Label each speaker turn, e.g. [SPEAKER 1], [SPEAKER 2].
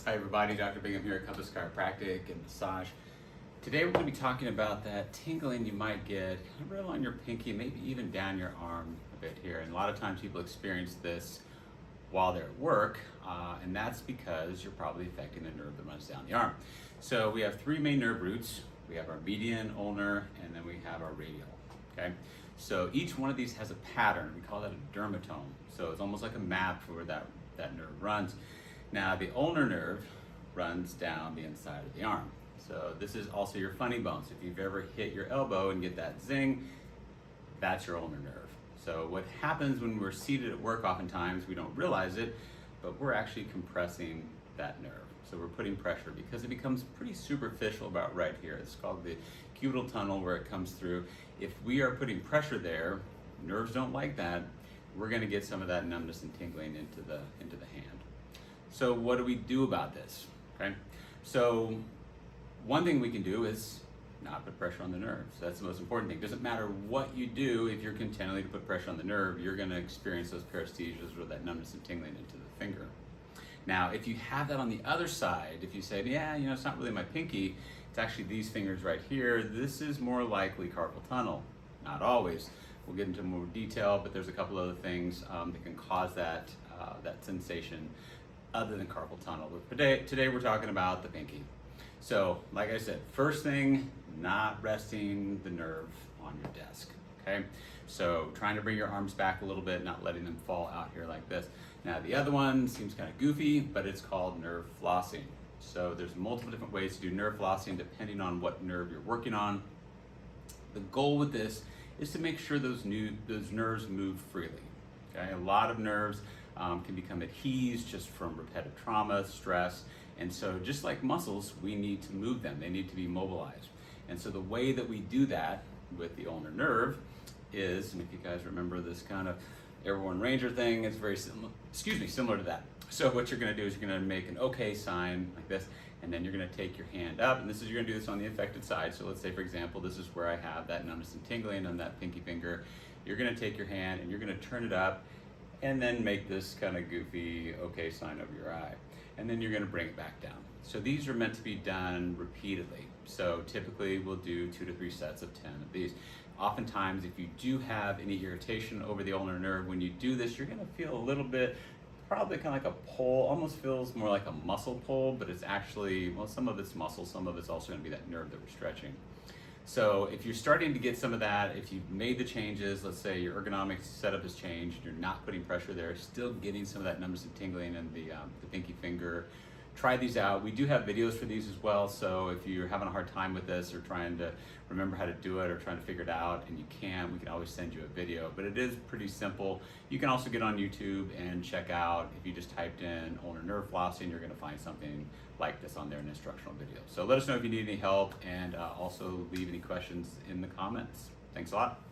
[SPEAKER 1] Hi everybody, Dr. Bingham here at Compass Chiropractic and Massage. Today we're going to be talking about that tingling you might get kind of right along your pinky, maybe even down your arm a bit here. And a lot of times people experience this while they're at work, and that's because you're probably affecting the nerve that runs down the arm. So we have three main nerve roots. We have our median, ulnar, and then we have our radial. Okay, so each one of these has a pattern. We call that a dermatome. So it's almost like a map for where that nerve runs. Now the ulnar nerve runs down the inside of the arm. So this is also your funny bones. If you've ever hit your elbow and get that zing, that's your ulnar nerve. So what happens when we're seated at work, oftentimes we don't realize it, but we're actually compressing that nerve. So we're putting pressure because it becomes pretty superficial about right here. It's called the cubital tunnel where it comes through. If we are putting pressure there, nerves don't like that, we're gonna get some of that numbness and tingling into the hand. So what do we do about this? Okay, so one thing we can do is not put pressure on the nerve. So that's the most important thing. It doesn't matter what you do, if you're continually to put pressure on the nerve, you're gonna experience those paresthesias or that numbness and tingling into the finger. Now, if you have that on the other side, if you say, yeah, it's not really my pinky, it's actually these fingers right here, this is more likely carpal tunnel. Not always. We'll get into more detail, but there's a couple other things that can cause that sensation other than carpal tunnel. But today we're talking about the pinky. So, like I said, first thing, not resting the nerve on your desk, okay? So trying to bring your arms back a little bit, not letting them fall out here like this. Now the other one seems kind of goofy, but it's called nerve flossing. So there's multiple different ways to do nerve flossing depending on what nerve you're working on. The goal with this is to make sure those nerves move freely, okay? A lot of nerves can become adhesed just from repetitive trauma, stress, and so just like muscles, we need to move them. They need to be mobilized. And so the way that we do that with the ulnar nerve is, and if you guys remember this kind of airborne ranger thing, it's very similar to that. So what you're gonna do is you're gonna make an okay sign like this, and then you're gonna take your hand up, and you're gonna do this on the affected side. So let's say, for example, this is where I have that numbness and tingling on that pinky finger. You're gonna take your hand and you're gonna turn it up, and then make this kind of goofy okay sign over your eye. And then you're gonna bring it back down. So these are meant to be done repeatedly. So typically we'll do 2 to 3 sets of 10 of these. Oftentimes, if you do have any irritation over the ulnar nerve, when you do this, you're gonna feel a little bit, probably kind of like a pull, almost feels more like a muscle pull, but it's actually, well, some of it's muscle, some of it's also gonna be that nerve that we're stretching. So if you're starting to get some of that, if you've made the changes, let's say your ergonomic setup has changed, you're not putting pressure there, still getting some of that numbness and tingling in the pinky finger, try these out. We do have videos for these as well, so if you're having a hard time with this or trying to remember how to do it or trying to figure it out and you can't, we can always send you a video, but it is pretty simple. You can also get on YouTube and check out, if you just typed in ulnar nerve flossing, you're gonna find something like this on there, an instructional video. So let us know if you need any help, and also leave any questions in the comments. Thanks a lot.